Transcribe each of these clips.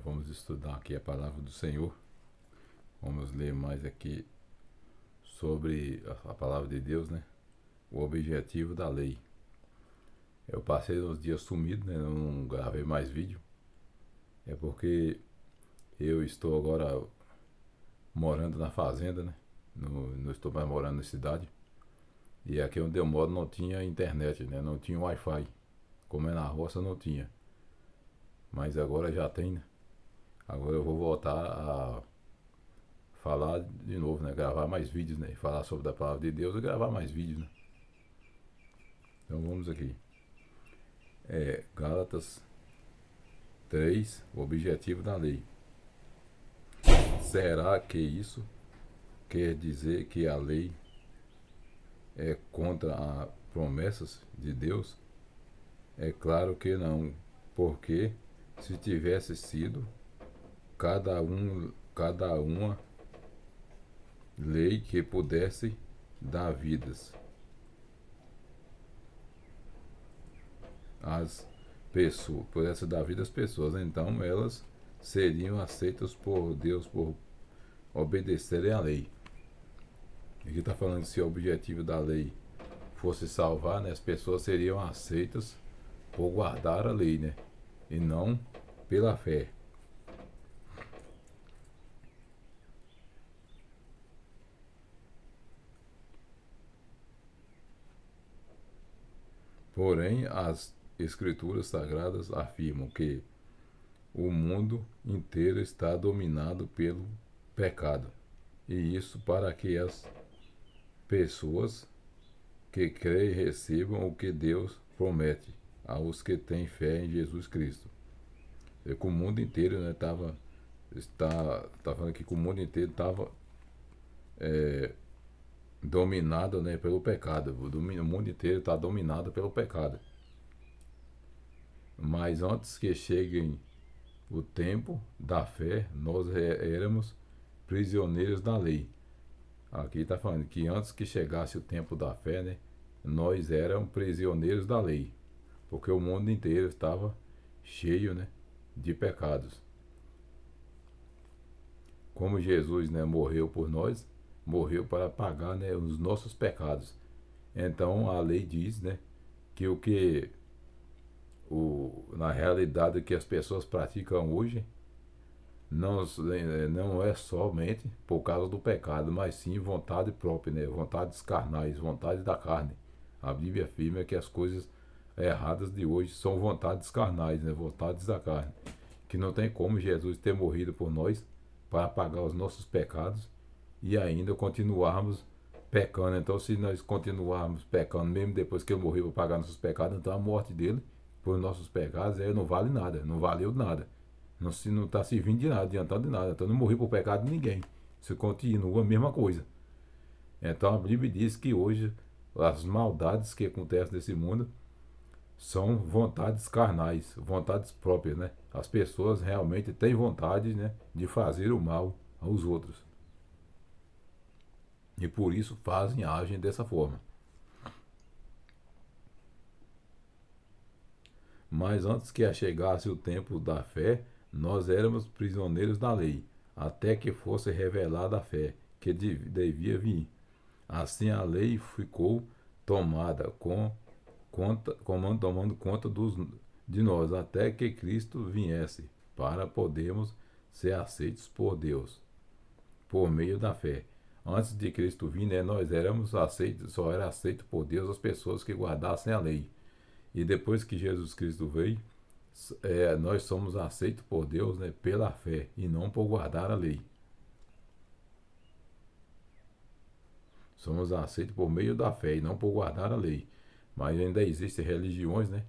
Vamos estudar aqui a palavra do Senhor. Vamos ler mais aqui sobre a palavra de Deus, né? O objetivo da lei. Eu passei uns dias sumido, né? Não gravei mais vídeo. É porque eu estou agora morando na fazenda, né? Não estou mais morando na cidade. E aqui onde eu moro não tinha internet, né? Não tinha Wi-Fi. Como é na roça, não tinha. Mas agora já tem, né? Agora eu vou voltar a falar de novo, né? Gravar mais vídeos, né? Falar sobre a palavra de Deus e gravar mais vídeos, né? Então vamos aqui. Gálatas 3, o objetivo da lei. Será que isso quer dizer que a lei é contra as promessas de Deus? É claro que não, porque se tivesse sido cada uma lei que pudesse dar vidas às pessoas, pudesse dar vida às pessoas, então elas seriam aceitas por Deus por obedecerem à lei. Aqui está falando que se o objetivo da lei fosse salvar, né, as pessoas seriam aceitas por guardar a lei, né, e não pela fé. Porém, as escrituras sagradas afirmam que o mundo inteiro está dominado pelo pecado. E isso para que as pessoas que creem recebam o que Deus promete aos que têm fé em Jesus Cristo. E que o mundo inteiro, né, está falando aqui que o mundo inteiro estava dominado, né, pelo pecado. O mundo inteiro está dominado pelo pecado. Mas antes que chegue o tempo da fé, nós éramos prisioneiros da lei. Aqui está falando que antes que chegasse o tempo da fé, né, nós éramos prisioneiros da lei, porque o mundo inteiro estava cheio, né, de pecados. Como Jesus, né, morreu por nós, morreu para pagar, né, os nossos pecados. Então a lei diz, né, que na realidade o que as pessoas praticam hoje não é somente por causa do pecado, mas sim vontade própria, né? Vontades carnais, vontade da carne. A Bíblia afirma que as coisas erradas de hoje são vontades carnais, né? Vontades da carne. Que não tem como Jesus ter morrido por nós para pagar os nossos pecados e ainda continuarmos pecando. Então, se nós continuarmos pecando, mesmo depois que ele morreu para pagar nossos pecados, então a morte dele por nossos pecados não vale nada, não valeu nada. Não está servindo de nada, adiantando de nada. Então não morri por pecado de ninguém. Isso continua a mesma coisa. Então a Bíblia diz que hoje as maldades que acontecem nesse mundo são vontades carnais, vontades próprias, né? As pessoas realmente têm vontade, né, de fazer o mal aos outros. E por isso agem dessa forma. Mas antes que chegasse o tempo da fé, nós éramos prisioneiros da lei, até que fosse revelada a fé, que devia vir. Assim a lei ficou tomando conta de nós, até que Cristo viesse, para podermos ser aceitos por Deus, por meio da fé. Antes de Cristo vir, né, nós éramos aceitos, só era aceito por Deus as pessoas que guardassem a lei. E depois que Jesus Cristo veio, nós somos aceitos por Deus, né, pela fé e não por guardar a lei. Somos aceitos por meio da fé e não por guardar a lei. Mas ainda existem religiões, né,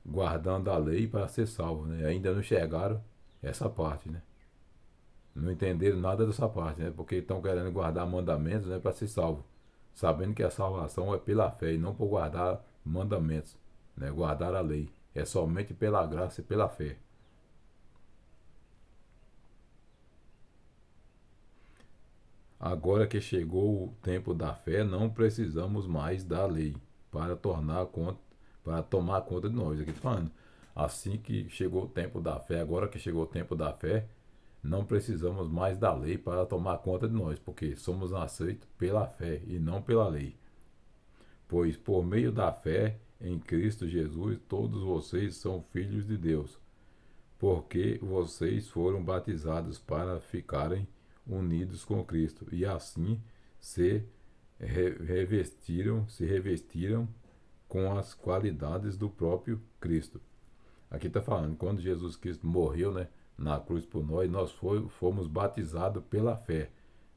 guardando a lei para ser salvo, né? Ainda não chegaram essa parte, né? Não entenderam nada dessa parte, né? Porque estão querendo guardar mandamentos, né, para ser salvo, sabendo que a salvação é pela fé e não por guardar mandamentos, né? Guardar a lei é somente pela graça e pela fé. Agora que chegou o tempo da fé, não precisamos mais da lei para tomar conta de nós. Aqui tá falando, Assim que chegou o tempo da fé, agora que chegou o tempo da fé, não precisamos mais da lei para tomar conta de nós, porque somos aceitos pela fé e não pela lei. Pois por meio da fé em Cristo Jesus, todos vocês são filhos de Deus, porque vocês foram batizados para ficarem unidos com Cristo e assim se revestiram com as qualidades do próprio Cristo. Aqui está falando, quando Jesus Cristo morreu, né, na cruz por nós, fomos batizados pela fé.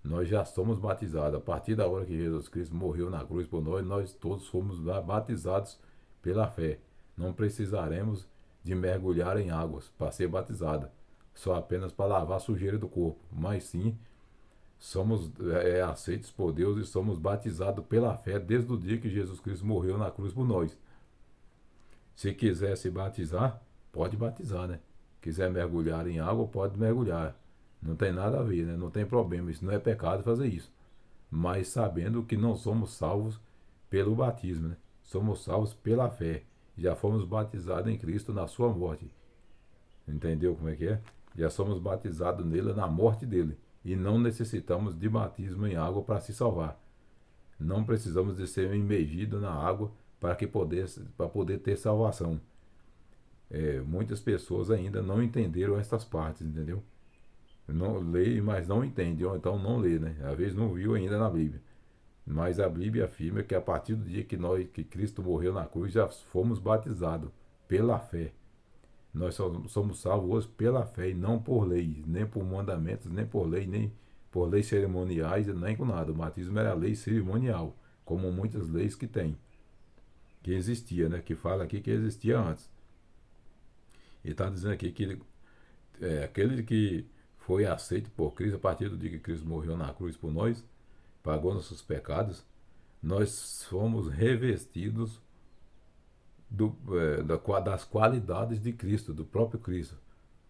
Nós já somos batizados. A partir da hora que Jesus Cristo morreu na cruz por nós, nós todos fomos batizados pela fé. Não precisaremos de mergulhar em águas para ser batizada, só apenas para lavar a sujeira do corpo, mas sim somos aceitos por Deus e somos batizados pela fé desde o dia que Jesus Cristo morreu na cruz por nós. Se quiser se batizar, pode batizar, né? Quiser mergulhar em água, pode mergulhar. Não tem nada a ver, né? Não tem problema, isso não é pecado fazer isso. Mas sabendo que não somos salvos pelo batismo, né? Somos salvos pela fé. Já fomos batizados em Cristo na sua morte. Entendeu como é que é? Já somos batizados nele na morte dele. E não necessitamos de batismo em água para se salvar. Não precisamos de ser imergidos na água para poder ter salvação. Muitas pessoas ainda não entenderam essas partes, entendeu? Não lê, mas não entende, ou então não lê, né? Às vezes não viu ainda na Bíblia. Mas a Bíblia afirma que a partir do dia que Cristo morreu na cruz, já fomos batizados pela fé. Nós somos salvos hoje pela fé e não por lei, nem por mandamentos, nem por lei, nem por leis cerimoniais, nem com nada. O batismo era lei cerimonial, como muitas leis que tem, que existia, né? Que fala aqui que existia antes. Ele está dizendo aqui que aquele que foi aceito por Cristo, a partir do dia que Cristo morreu na cruz por nós, pagou nossos pecados, nós fomos revestidos das qualidades de Cristo, do próprio Cristo.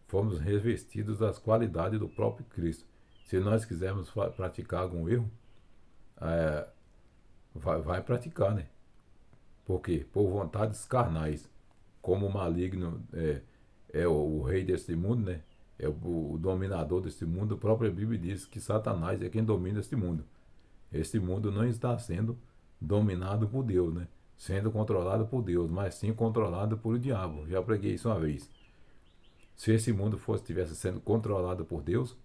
Fomos revestidos das qualidades do próprio Cristo. Se nós quisermos praticar algum erro, vai praticar, né? Por quê? Por vontades carnais. Como o maligno é o rei deste mundo, né? É o dominador deste mundo. A própria Bíblia diz que Satanás é quem domina este mundo. Este mundo não está sendo dominado por Deus, né? Sendo controlado por Deus, mas sim controlado por o diabo. Já preguei isso uma vez. Se esse mundo estivesse sendo controlado por Deus,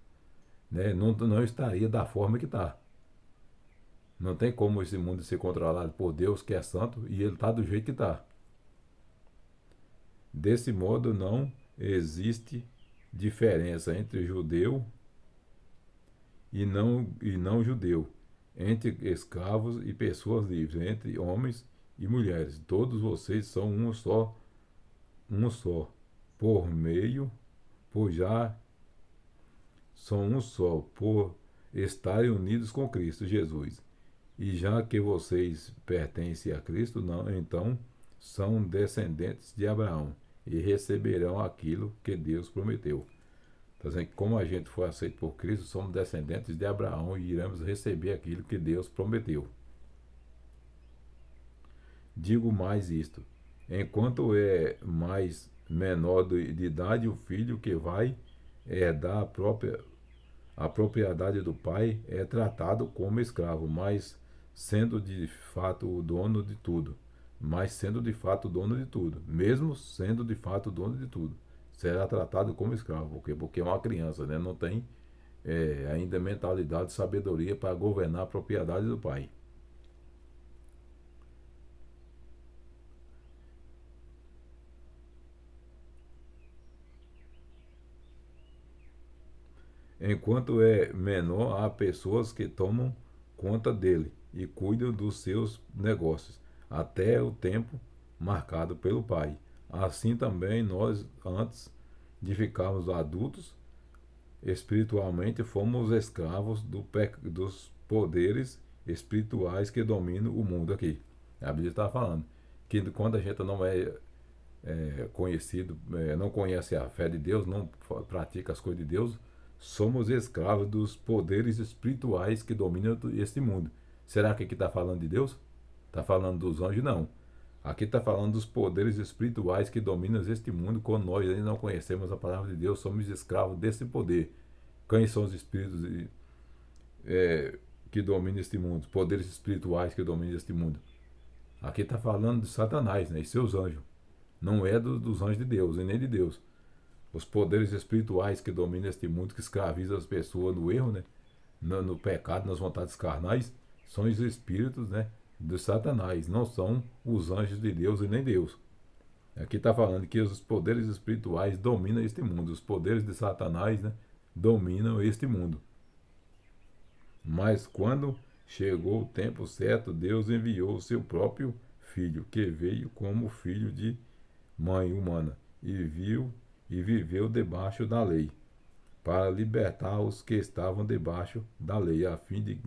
né, não estaria da forma que está. Não tem como esse mundo ser controlado por Deus, que é santo, e ele está do jeito que está. Desse modo, não existe diferença entre judeu e não judeu, entre escravos e pessoas livres, entre homens e mulheres. Todos vocês são um só, são um só, por estarem unidos com Cristo Jesus. E já que vocês pertencem a Cristo, não, então são descendentes de Abraão e receberão aquilo que Deus prometeu. Está dizendo que como a gente foi aceito por Cristo, somos descendentes de Abraão e iremos receber aquilo que Deus prometeu. Digo mais isto: enquanto é mais menor de idade, o filho que vai herdar a propriedade do pai é tratado como escravo, mas sendo de fato o dono de tudo. Mesmo sendo de fato o dono de tudo, será tratado como escravo. Porque é uma criança, né? Não tem ainda mentalidade, sabedoria para governar a propriedade do pai. Enquanto é menor, há pessoas que tomam conta dele e cuidam dos seus negócios, até o tempo marcado pelo pai. Assim também nós, antes de ficarmos adultos, espiritualmente fomos escravos dos poderes espirituais que dominam o mundo aqui. A Bíblia está falando que quando a gente não é conhecido, não conhece a fé de Deus, não pratica as coisas de Deus, somos escravos dos poderes espirituais que dominam este mundo. Será que aqui está falando de Deus? Está falando dos anjos? Não. Aqui está falando dos poderes espirituais que dominam este mundo. Quando nós ainda não conhecemos a palavra de Deus, somos escravos desse poder. Quem são os espíritos que dominam este mundo? Os poderes espirituais que dominam este mundo. Aqui está falando de Satanás, né, e seus anjos. Não é dos anjos de Deus, e nem de Deus. Os poderes espirituais que dominam este mundo, que escravizam as pessoas no erro, né, no pecado, nas vontades carnais, são os espíritos, né, de Satanás, não são os anjos de Deus e nem Deus. Aqui está falando que os poderes espirituais dominam este mundo, os poderes de Satanás, né, dominam este mundo. Mas quando chegou o tempo certo, Deus enviou o seu próprio filho, que veio como filho de mãe humana e viveu debaixo da lei, para libertar os que estavam debaixo da lei, a fim de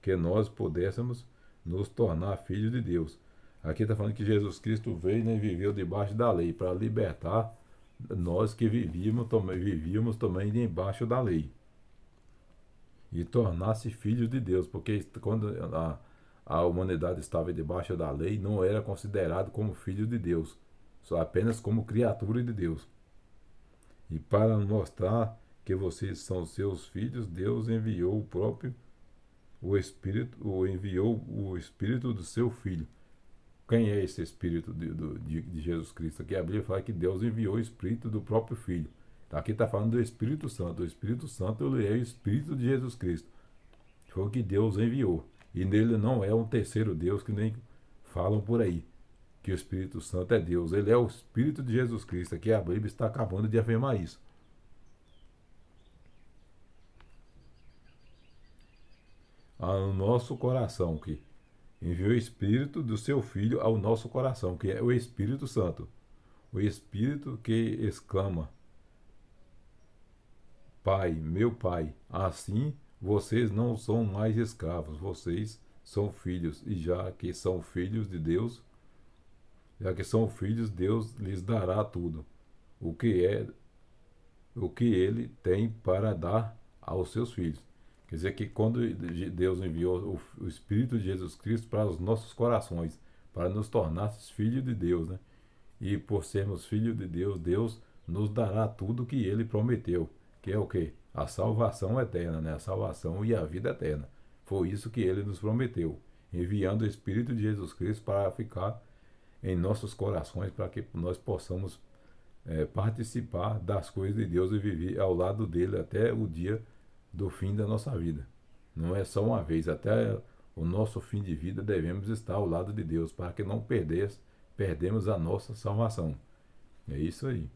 que nós pudéssemos nos tornar filhos de Deus. Aqui está falando que Jesus Cristo veio, né, e viveu debaixo da lei, para libertar nós que vivíamos também debaixo da lei. E tornar-se filhos de Deus, porque quando a humanidade estava debaixo da lei, não era considerado como filho de Deus, só apenas como criatura de Deus. E para mostrar que vocês são seus filhos, Deus enviou o Espírito do seu Filho. Quem é esse Espírito de Jesus Cristo? Aqui a Bíblia fala que Deus enviou o Espírito do próprio Filho. Aqui está falando do Espírito Santo. O Espírito Santo ele é o Espírito de Jesus Cristo. Foi o que Deus enviou. E nele não é um terceiro Deus que nem falam por aí, que o Espírito Santo é Deus. Ele é o Espírito de Jesus Cristo. Aqui a Bíblia está acabando de afirmar isso. Ao nosso coração, que enviou o Espírito do seu Filho ao nosso coração, que é o Espírito Santo. O Espírito que exclama: Pai, meu Pai. Assim vocês não são mais escravos, vocês são filhos, e já que são filhos de Deus, Deus lhes dará tudo, o que ele tem para dar aos seus filhos. Quer dizer que quando Deus enviou o Espírito de Jesus Cristo para os nossos corações, para nos tornarmos filhos de Deus, né? E por sermos filhos de Deus, Deus nos dará tudo o que ele prometeu, que é o quê? A salvação eterna, né? A salvação e a vida eterna. Foi isso que ele nos prometeu, enviando o Espírito de Jesus Cristo para ficar em nossos corações, para que nós possamos participar das coisas de Deus e viver ao lado dele até o dia do fim da nossa vida. Não é só uma vez, até o nosso fim de vida devemos estar ao lado de Deus, para que não perdemos a nossa salvação. É isso aí.